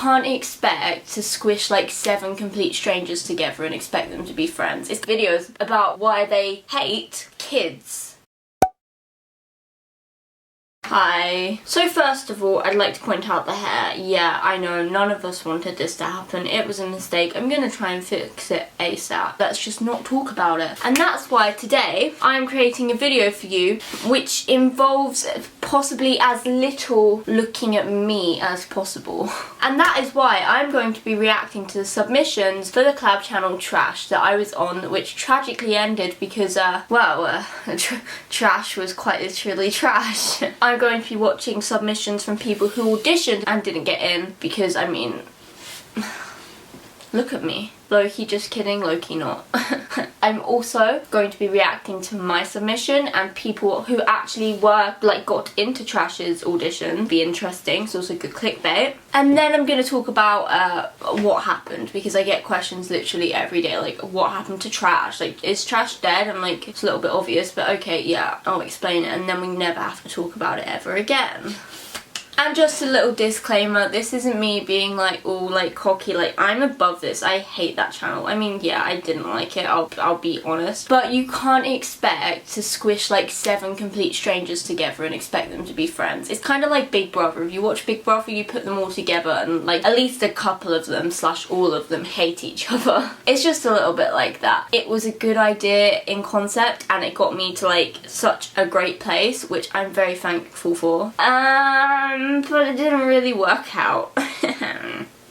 can't expect to squish like 7 complete strangers together and expect them to be friends. It's videos about why they hate kids. Hi. So first of all, I'd like to point out the hair. Yeah, I know, none of us wanted this to happen. It was a mistake. I'm gonna try and fix it ASAP. Let's just not talk about it. And that's why today I'm creating a video for you which involves possibly as little looking at me as possible. And that is why I'm going to be reacting to the submissions for the collab channel Trash that I was on, which tragically ended because, trash was quite literally trash. I'm going to be watching submissions from people who auditioned and didn't get in because, I mean, look at me. Low-key just kidding, low-key not. I'm also going to be reacting to my submission and people who actually got into Trash's audition. Be interesting, it's also good clickbait. And then I'm going to talk about what happened, because I get questions literally every day, like, what happened to Trash? Like, is Trash dead? I'm like, it's a little bit obvious, but okay, yeah, I'll explain it, and then we never have to talk about it ever again. And just a little disclaimer, this isn't me being like all like cocky, like I'm above this. I hate that channel. I mean, yeah, I didn't like it, I'll be honest. But you can't expect to squish like 7 complete strangers together and expect them to be friends. It's kind of like Big Brother. If you watch Big Brother, you put them all together and like at least a couple of them / all of them hate each other. It's just a little bit like that. It was a good idea in concept and it got me to like such a great place, which I'm very thankful for. But it didn't really work out.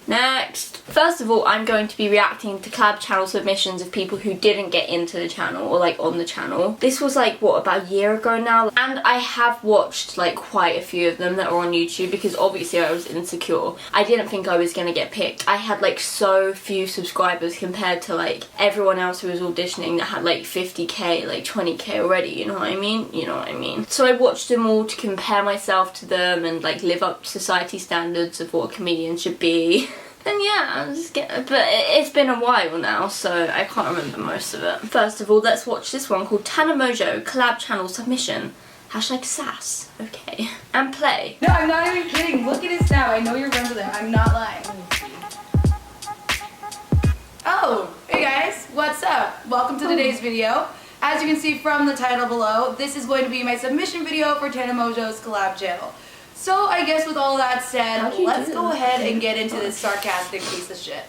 Next. First of all, I'm going to be reacting to collab channel submissions of people who didn't get into the channel or like on the channel. This was like, what, about a year ago now? And I have watched like quite a few of them that are on YouTube because obviously I was insecure. I didn't think I was gonna get picked. I had like so few subscribers compared to like everyone else who was auditioning that had like 50k, like 20k already, you know what I mean? You know what I mean. So I watched them all to compare myself to them and like live up to society standards of what a comedian should be. And yeah, I'm just getting, but it's been a while now, so I can't remember most of it. First of all, let's watch this one called Tana Mongeaus Collab channel submission. #sass. Okay. And play. No, I'm not even kidding. Look at this now. I know you're friends with him. I'm not lying. Oh, hey guys. What's up? Welcome to today's video. As you can see from the title below, this is going to be my submission video for Tana Mongeaus Collab channel. So I guess with all that said, let's go ahead and get into this sarcastic piece of shit.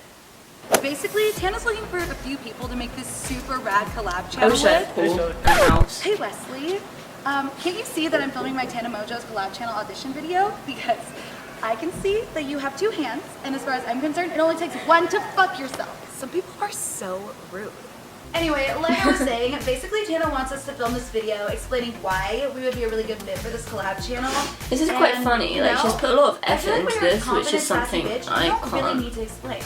Basically, Tana's looking for a few people to make this super rad collab channel with. Hey Wesley, can't you see that I'm filming my Tana Mongeaus Collab channel audition video? Because I can see that you have 2 hands, and as far as I'm concerned, it only takes 1 to fuck yourself. Some people are so rude. Anyway, like I was saying, basically Tana wants us to film this video explaining why we would be a really good fit for this collab channel. This is quite funny, like she's put a lot of effort into this, which is something I can't really need to explain.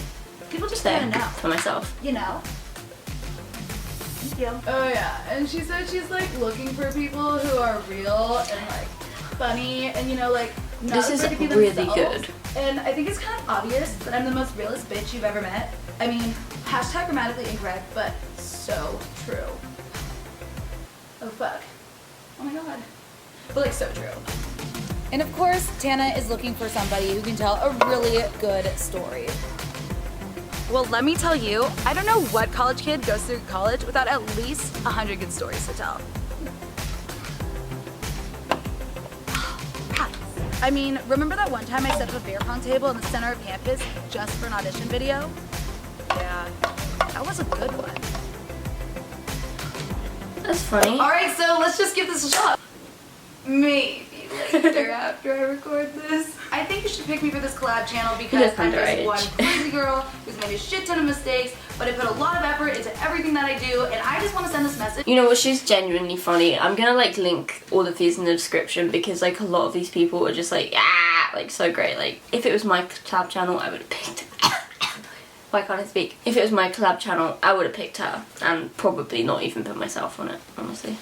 People just kind of know. For myself. You know? Thank you. Oh yeah, and she said she's like looking for people who are real and like funny and you know like not this is really good. And I think it's kind of obvious that I'm the most realist bitch you've ever met. I mean, #grammatically incorrect, but so true. Oh fuck. Oh my god. But like so true. And of course, Tana is looking for somebody who can tell a really good story. Well, let me tell you, I don't know what college kid goes through college without at least 100 good stories to tell. I mean, remember that one time I set up a beer pong table in the center of campus just for an audition video? Yeah, that was a good one. That's funny. Alright, so let's just give this a shot. Maybe later after I record this. I think you should pick me for this collab channel because I'm just one crazy girl who's made a shit ton of mistakes, but I put a lot of effort into everything that I do, and I just want to send this message. You know what, she's genuinely funny. I'm gonna like link all of these in the description because like a lot of these people are just like, ah, like so great. Like if it was my collab channel, I would have picked Why can't I speak? If it was my collab channel, I would have picked her and probably not even put myself on it, honestly.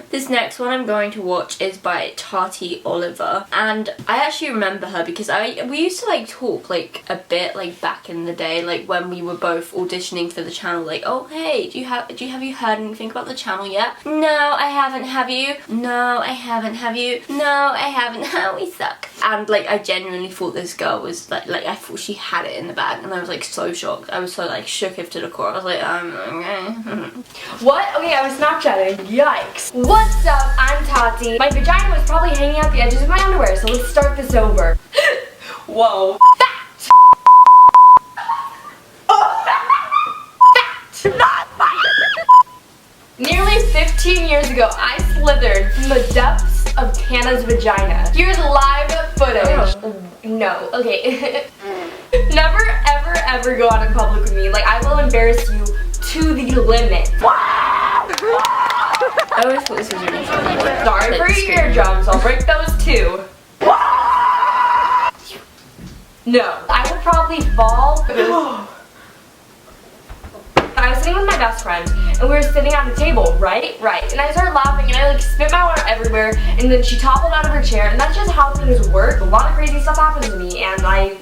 This next one I'm going to watch is by Tati Oliver, and I actually remember her because we used to like talk like a bit like back in the day, like when we were both auditioning for the channel, like, oh hey, have you heard anything about the channel yet? No, I haven't. Have you? No, I haven't. Have you? No, I haven't. We suck. And like I genuinely thought this girl was like I thought she had it in the bag, and I was like so shocked. I was so like shook if to the core. I was like, okay. What? Okay, I was Snapchatting. Yikes. What's up? I'm Tati. My vagina was probably hanging out the edges of my underwear, so let's start this over. Whoa. Fact! Fact! Not Nearly 15 years ago, I slithered from the depths of Tana's vagina. Here's live footage. Oh. No, okay. Never, ever, ever go out in public with me. Like, I will embarrass you to the limit. I always thought this was really funny. Sorry for your eardrums, I'll break those too. No, I would probably fall. I was sitting with my best friend, and we were sitting at the table, right? And I started laughing, and I like spit my water everywhere, and then she toppled out of her chair, and that's just how things work. A lot of crazy stuff happened to me, and I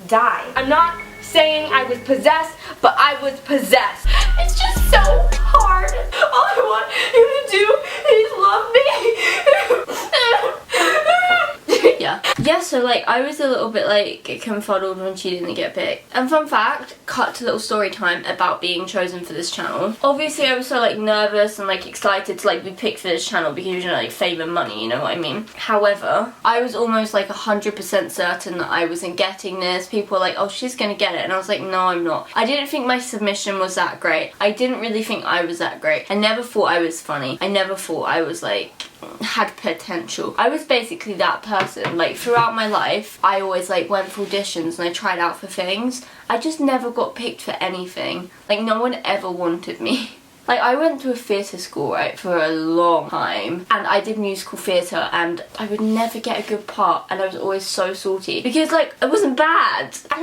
died. I'm not saying I was possessed, but I was possessed. It's just so hard. All I want you to do is love me. Yeah, so like I was a little bit like confuddled when she didn't get picked. And fun fact, cut to little story time about being chosen for this channel. Obviously I was so like nervous and like excited to like be picked for this channel because, you know, like fame and money, you know what I mean? However, I was almost like 100% certain that I wasn't getting this. People were like, oh, she's gonna get it, and I was like, no, I'm not. I didn't think my submission was that great. I didn't really think I was that great. I never thought I was funny. I never thought I was like had potential. I was basically that person. Like throughout my life, I always like went for auditions and I tried out for things. I just never got picked for anything. Like no one ever wanted me. Like I went to a theatre school, right, for a long time, and I did musical theatre, and I would never get a good part, and I was always so salty because like it wasn't bad. I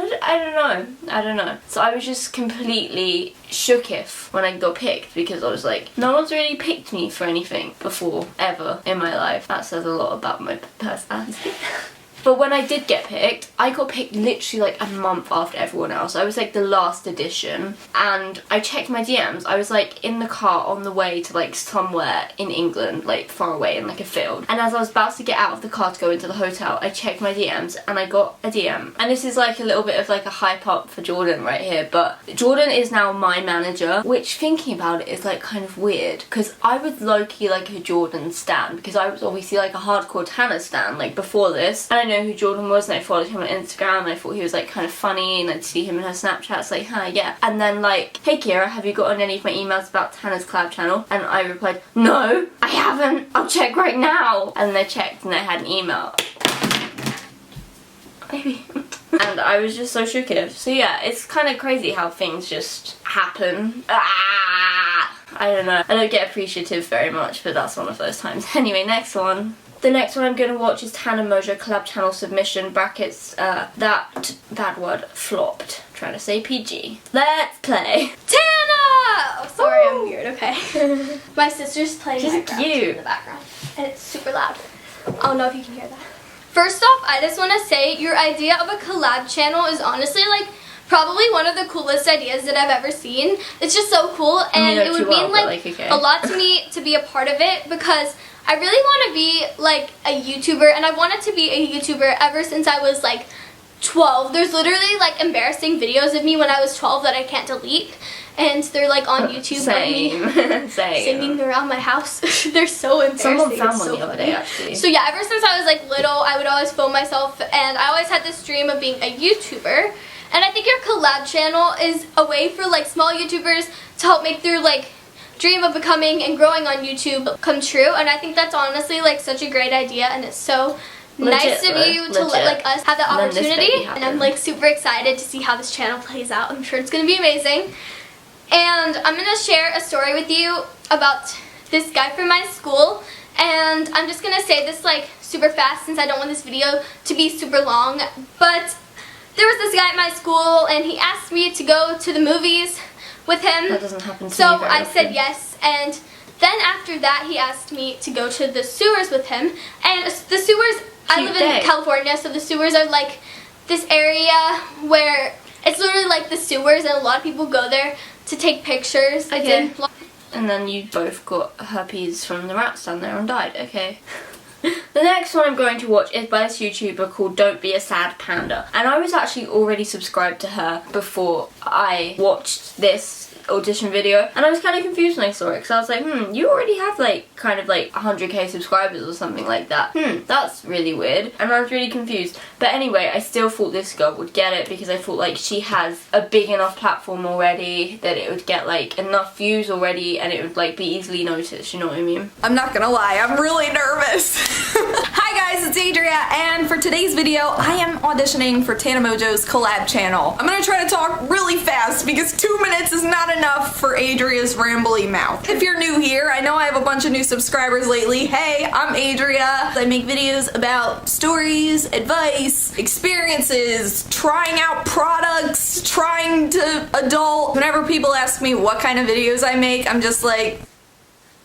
don't know. So I was just completely shooketh when I got picked because I was like, no one's really picked me for anything before ever in my life. That says a lot about my personality. But when I did get picked, I got picked literally like a month after everyone else. I was like the last edition, and I checked my DMs. I was like in the car on the way to like somewhere in England, like far away in like a field. And as I was about to get out of the car to go into the hotel, I checked my DMs and I got a DM. And this is like a little bit of like a hype up for Jordan right here, but Jordan is now my manager, which thinking about it is like kind of weird because I was low-key like a Jordan stan because I was obviously like a hardcore Tana stan like before this. And I know who Jordan was, and I followed him on Instagram, and I thought he was like kind of funny, and I'd see him in her Snapchats like, hi, yeah. And then like, hey Kiera, have you gotten any of my emails about Tana's collab channel? And I replied, no, I haven't, I'll check right now. And I checked and I had an email. Maybe. And I was just so shooketh. So yeah, it's kind of crazy how things just happen. I don't know. I don't get appreciative very much, but that's one of those times. Anyway, next one. The next one I'm going to watch is Tana Mongeaus Collab channel submission, brackets, that word flopped. Trying to say PG. Let's play. Tana! Oh, sorry, I'm weird, okay. My sister's playing She's Minecraft cute. in the background, and it's super loud. I don't know if you can hear that. First off, I just want to say your idea of a collab channel is honestly like probably one of the coolest ideas that I've ever seen. It's just so cool, and it would mean like okay. a lot to me to be a part of it because I really want to be like a YouTuber, and I wanted to be a YouTuber ever since I was like 12. There's literally like embarrassing videos of me when I was 12 that I can't delete, and they're like on YouTube of me singing around my house. They're so embarrassing. Someone found one the other day actually. So yeah, ever since I was like little, I would always film myself, and I always had this dream of being a YouTuber. And I think your collab channel is a way for like small YouTubers to help make their like dream of becoming and growing on YouTube come true. And I think that's honestly like such a great idea, and it's so nice of you to let like us have the opportunity. And I'm like super excited to see how this channel plays out. I'm sure it's gonna be amazing. And I'm gonna share a story with you about this guy from my school, and I'm just gonna say this like super fast since I don't want this video to be super long. But there was this guy at my school and he asked me to go to the movies with him. That doesn't happen to me So very I often. said yes, and then after that he asked me to go to the sewers with him. And the sewers, I live in California, so the sewers are like this area where it's literally like the sewers, and a lot of people go there to take pictures. Okay. And then you both got herpes from the rats down there and died. Okay. The next one I'm going to watch is by this YouTuber called Don't Be a Sad Panda. And I was actually already subscribed to her before I watched this audition video, and I was kind of confused when I saw it, because I was like, you already have like kind of like 100k subscribers or something like that. That's really weird. And I was really confused. But anyway, I still thought this girl would get it, because I thought like she has a big enough platform already that it would get like enough views already, and it would like be easily noticed, you know what I mean? I'm not gonna lie, I'm really nervous. Hi guys, it's Adria, and for today's video, I am auditioning for Tana Mongeaus Collab channel. I'm gonna try to talk really fast because 2 minutes is not enough for Adria's rambly mouth. If you're new here, I know I have a bunch of new subscribers lately. Hey, I'm Adria. I make videos about stories, advice, experiences, trying out products, trying to adult. Whenever people ask me what kind of videos I make, I'm just like,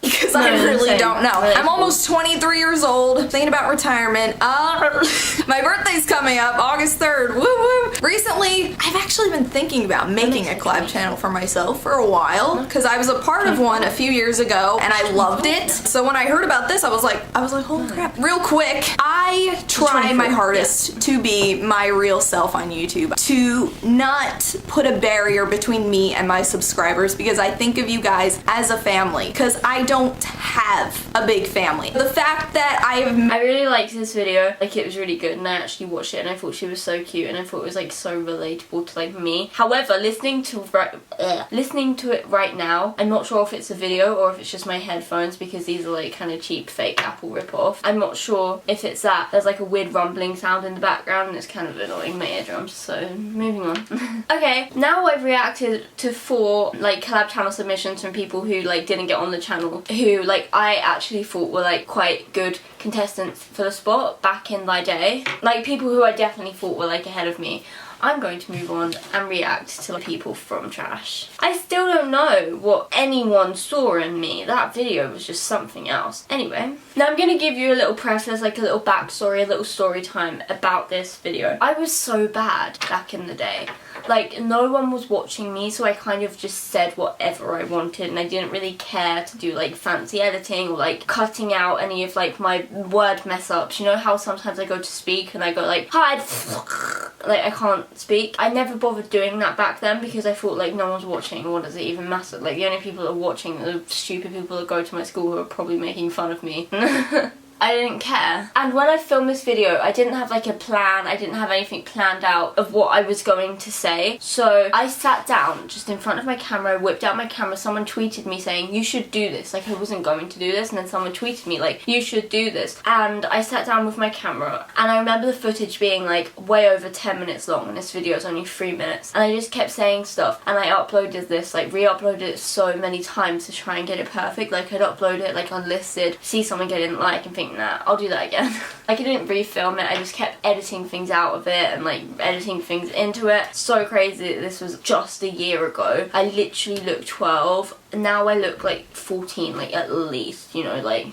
because I really don't know. I'm almost 23 years old, thinking about retirement. My birthday's coming up, August 3rd. Woo woo! Recently, I've actually been thinking about making a collab channel for myself for a while, because I was a part of one a few years ago and I loved it. So when I heard about this, I was like, holy crap. Real quick, I try my hardest to be my real self on YouTube, to not put a barrier between me and my subscribers, because I think of you guys as a family, because I don't have a big family. The fact that I really liked this video, like it was really good, and I actually watched it and I thought she was so cute, and I thought it was like so relatable to like me. However, listening to it right now, I'm not sure if it's a video or if it's just my headphones, because these are like kind of cheap fake Apple rip-off. I'm not sure if it's that. There's like a weird rumbling sound in the background and it's kind of annoying my eardrums, so moving on. Okay, now I've reacted to 4 like collab channel submissions from people who like didn't get on the channel, who like I actually thought were like quite good contestants for the spot back in my day, like people who I definitely thought were like ahead of me. I'm going to move on and react to people from trash. I still don't know what anyone saw in me. That video was just something else. Anyway, now I'm going to give you a little preface, like a little backstory, a little story time about this video. I was so bad back in the day. Like, no one was watching me, so I kind of just said whatever I wanted, and I didn't really care to do like fancy editing or like cutting out any of like my word mess ups. You know how sometimes I go to speak and I go like, hi, like I can't speak. I never bothered doing that back then, because I thought like no one's watching, what does it even matter? Like the only people that are watching are the stupid people that go to my school who are probably making fun of me. I didn't care. And when I filmed this video, I didn't have like a plan, I didn't have anything planned out of what I was going to say. So I sat down just in front of my camera, whipped out my camera, someone tweeted me saying, you should do this. Like I wasn't going to do this, and then someone tweeted me like, you should do this. And I sat down with my camera, and I remember the footage being like way over 10 minutes long, and this video is only 3 minutes. And I just kept saying stuff, and I uploaded this, like re-uploaded it so many times to try and get it perfect. Like I'd upload it like unlisted, see something I didn't like and think, nah, I'll do that again. Like I didn't refilm it, I just kept editing things out of it and like editing things into it. So crazy that this was just a year ago. I literally looked 12, and now I look like 14, like at least, you know, like.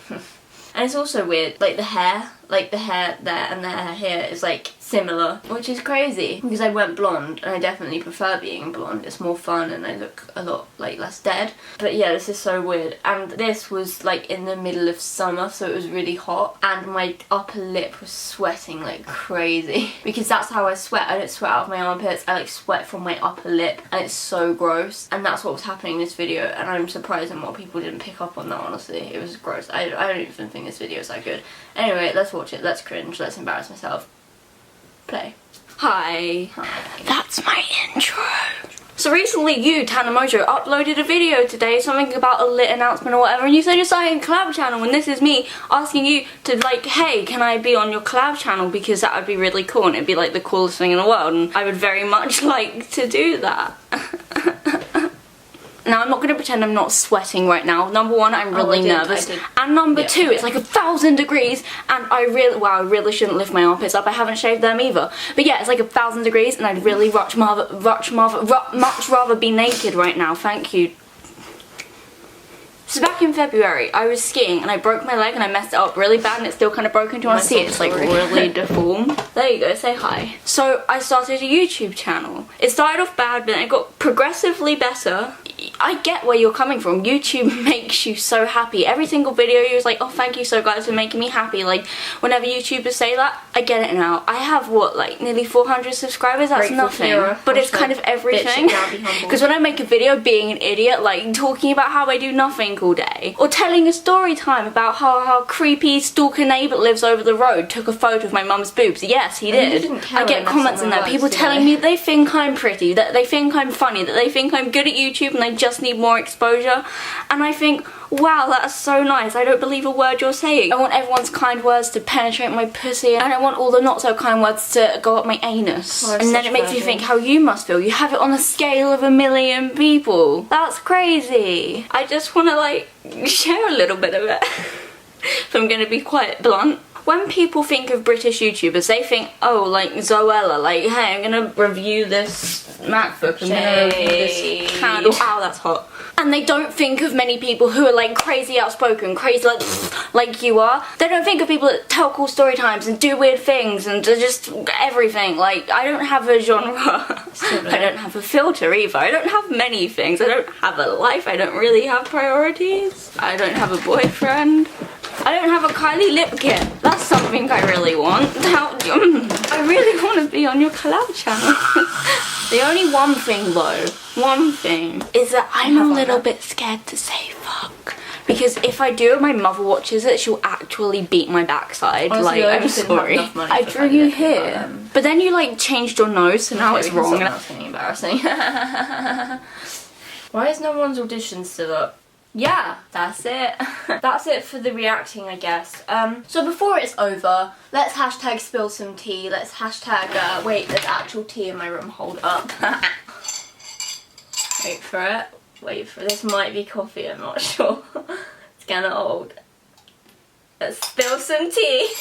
And it's also weird, like the hair there and the hair here is like similar, which is crazy, because I went blonde and I definitely prefer being blonde. It's more fun and I look a lot like less dead. But yeah, this is so weird. And this was like in the middle of summer, so it was really hot, and my upper lip was sweating like crazy, because that's how I sweat. I don't sweat out of my armpits, I like sweat from my upper lip, and it's so gross. And that's what was happening in this video, and I'm surprised that more people didn't pick up on that, honestly. It was gross. I don't even think this video is that good. Anyway, let's watch it, let's cringe, let's embarrass myself. Play. Hi. That's my intro. So recently you, Tana Mongeaus, uploaded a video today, something about a lit announcement or whatever, and you said you're starting a collab channel, and this is me asking you to like, hey, can I be on your collab channel, because that would be really cool and it'd be like the coolest thing in the world, and I would very much like to do that. Now, I'm not going to pretend I'm not sweating right now. Number one, I'm really nervous. And number two, it's like 1,000 degrees, and I really shouldn't lift my armpits up. I haven't shaved them either. But yeah, it's like 1,000 degrees, and I'd really much rather be naked right now. Thank you. So back in February, I was skiing and I broke my leg and I messed it up really bad and it's still kind of broken. Do you want to see it? It's like really deformed. There you go, say hi. So I started a YouTube channel. It started off bad, but then it got progressively better. I get where you're coming from. YouTube makes you so happy. Every single video you're like, oh, thank you so guys for making me happy. Like, whenever YouTubers say that, I get it now. I have, what, like nearly 400 subscribers? That's nothing. Kiera, but it's kind of everything. Because when I make a video being an idiot, like talking about how I do nothing all day, or telling a story time about how creepy stalker neighbour lives over the road took a photo of my mum's boobs. Yes, he did. I get comments in there, people telling me they think I'm pretty, that they think I'm funny, that they think I'm good at YouTube and they just need more exposure. And I think, wow, that's so nice. I don't believe a word you're saying. I want everyone's kind words to penetrate my pussy, and I don't want all the not so kind words to go up my anus. Oh, and then it makes me think how you must feel. You have it on a scale of 1,000,000 people. That's crazy. I just want to like share a little bit of it. If I'm going to be quite blunt. When people think of British YouTubers, they think, oh, like Zoella, like, hey, I'm gonna review this MacBook, I'm gonna review this candle. Ow, that's hot. And they don't think of many people who are like crazy outspoken, crazy like you are. They don't think of people that tell cool story times and do weird things and just everything. Like, I don't have a genre. I don't have a filter either. I don't have many things. I don't have a life. I don't really have priorities. I don't have a boyfriend. I don't have a Kylie lip kit. That's something I really want. I really want to be on your collab channel. The only one thing though, is that I'm a little bit scared to say fuck. Because if I do, my mother watches it, she'll actually beat my backside. Honestly, like, I'm sorry. I drew you here. But then you like changed your nose, so now it's wrong. That's getting embarrassing. Why is no one's audition still up? Yeah, that's it. That's it for the reacting, I guess. So before it's over, let's hashtag spill some tea. Let's hashtag, wait, there's actual tea in my room. Hold up. Wait for it. Wait for it. This might be coffee, I'm not sure. It's kinda old. Let's spill some tea.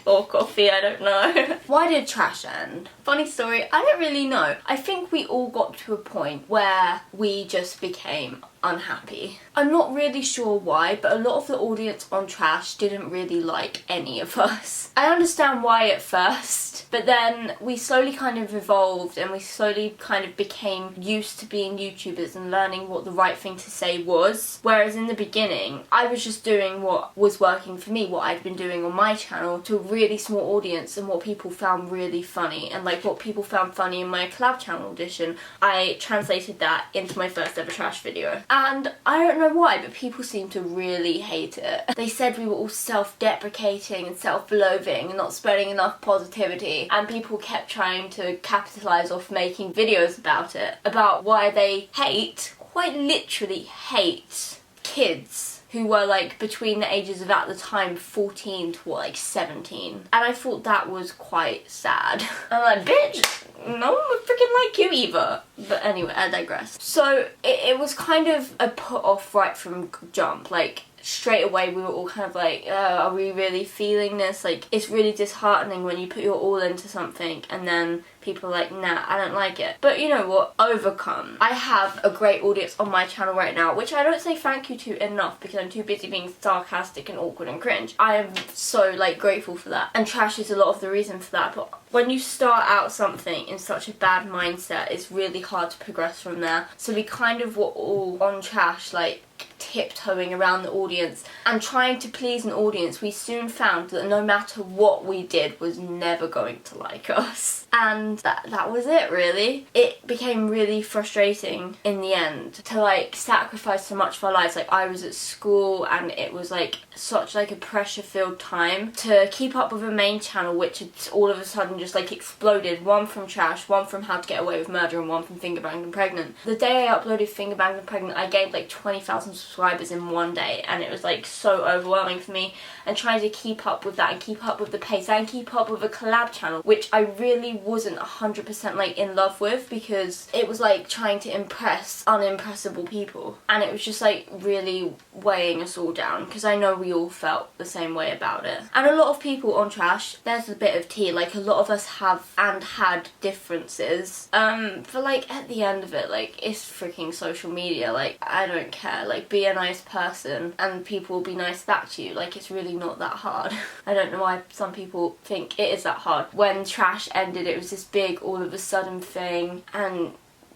Or coffee, I don't know. Why did trash end? Funny story, I don't really know. I think we all got to a point where we just became unhappy. I'm not really sure why, but a lot of the audience on Trash didn't really like any of us. I understand why at first, but then we slowly kind of evolved and we slowly kind of became used to being YouTubers and learning what the right thing to say was. Whereas in the beginning, I was just doing what was working for me, what I'd been doing on my channel to a really small audience and what people found really funny. And like what people found funny in my collab channel audition, I translated that into my first ever Trash video. And I don't know why, but people seem to really hate it. They said we were all self-deprecating and self-loathing and not spreading enough positivity, and people kept trying to capitalise off making videos about it, about why they hate, quite literally hate, kids who were like between the ages of at the time 14 to like 17. And I thought that was quite sad. I'm like, bitch, no one would freaking like you either. But anyway, I digress. So it was kind of a put off right from jump. Like straight away we were all kind of like, oh, are we really feeling this? Like, it's really disheartening when you put your all into something and then people are like, nah, I don't like it. But you know what? Overcome. I have a great audience on my channel right now, which I don't say thank you to enough because I'm too busy being sarcastic and awkward and cringe. I am so like grateful for that. And Trash is a lot of the reason for that. But when you start out something in such a bad mindset, it's really hard to progress from there. So we kind of were all on Trash, like tiptoeing around the audience and trying to please an audience. We soon found that no matter what we did was never going to like us. And that was it, really. It became really frustrating in the end to like sacrifice so much of our lives. Like, I was at school and it was like such like a pressure filled time to keep up with a main channel which had all of a sudden just like exploded. One from Trash, one from How to Get Away with Murder, and one from Finger Banged and Pregnant. The day I uploaded Finger Banged and Pregnant, I gained like 20,000 subscribers subscribers in one day, and it was like so overwhelming for me, and trying to keep up with that and keep up with the pace and keep up with a collab channel, which I really wasn't 100% like in love with, because it was like trying to impress unimpressible people, and it was just like really weighing us all down, because I know we all felt the same way about it. And a lot of people on Trash, there's a bit of tea, like a lot of us have and had differences, but like at the end of it, like it's freaking social media. Like I don't care, like be a nice person and people will be nice back to you. Like it's really not that hard. I don't know why some people think it is that hard. When Trash ended, it was this big all of a sudden thing, and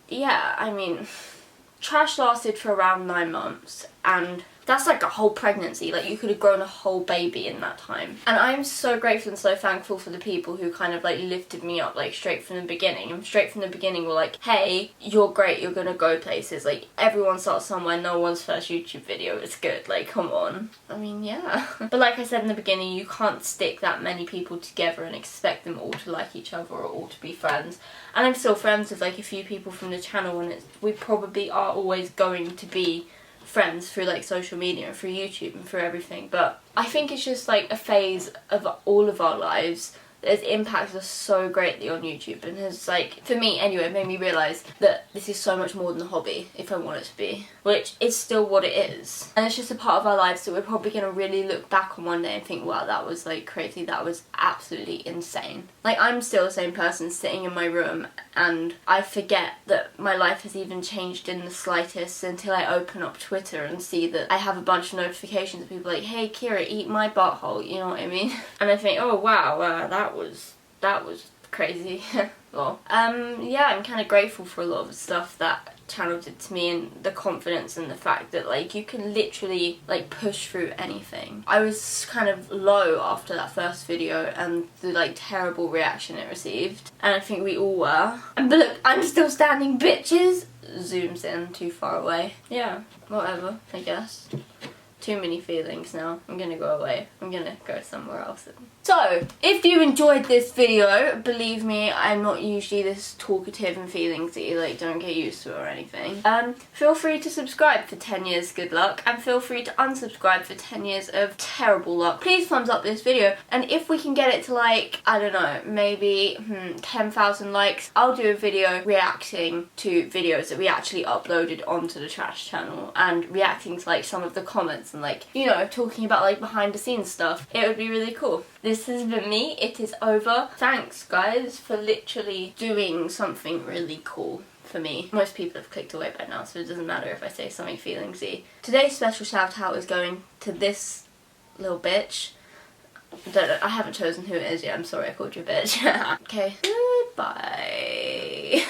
yeah, I mean, Trash lasted for around 9 months, and that's like a whole pregnancy. Like you could have grown a whole baby in that time. And I'm so grateful and so thankful for the people who kind of like lifted me up like straight from the beginning. And straight from the beginning were like, hey, you're great, you're gonna go places. Like everyone starts somewhere, no one's first YouTube video is good. Like come on. I mean, yeah. But like I said in the beginning, you can't stick that many people together and expect them all to like each other or all to be friends. And I'm still friends with like a few people from the channel, and we probably are always going to be friends through like social media and through YouTube and through everything. But I think it's just like a phase of all of our lives that has impacted us so greatly on YouTube, and has like, for me anyway, made me realise that this is so much more than a hobby if I want it to be, which is still what it is. And it's just a part of our lives that we're probably going to really look back on one day and think, wow, that was like crazy, that was absolutely insane. Like I'm still the same person sitting in my room, and I forget that my life has even changed in the slightest until I open up Twitter and see that I have a bunch of notifications of people like, hey Kiera, eat my butthole, you know what I mean? And I think, oh wow, that was crazy. Well, yeah, I'm kind of grateful for a lot of the stuff that channel did to me, and the confidence and the fact that like you can literally like push through anything. I was kind of low after that first video and the like terrible reaction it received, and I think we all were. And look, I'm still standing, bitches. Zooms in too far away. Yeah, whatever, I guess. Too many feelings now. I'm gonna go away. I'm gonna go somewhere else. So, if you enjoyed this video, believe me, I'm not usually this talkative and feelingsy, like don't get used to it or anything. Feel free to subscribe for 10 years good luck, and feel free to unsubscribe for 10 years of terrible luck. Please thumbs up this video, and if we can get it to like, I don't know, maybe 10,000 likes, I'll do a video reacting to videos that we actually uploaded onto the Trash channel, and reacting to like some of the comments and like, you know, talking about like behind the scenes stuff. It would be really cool. This has been me. It is over. Thanks guys for literally doing something really cool for me. Most people have clicked away by now, so it doesn't matter if I say something feelingsy. Today's special shout out is going to this little bitch. I haven't chosen who it is yet. I'm sorry I called you a bitch. Okay, goodbye.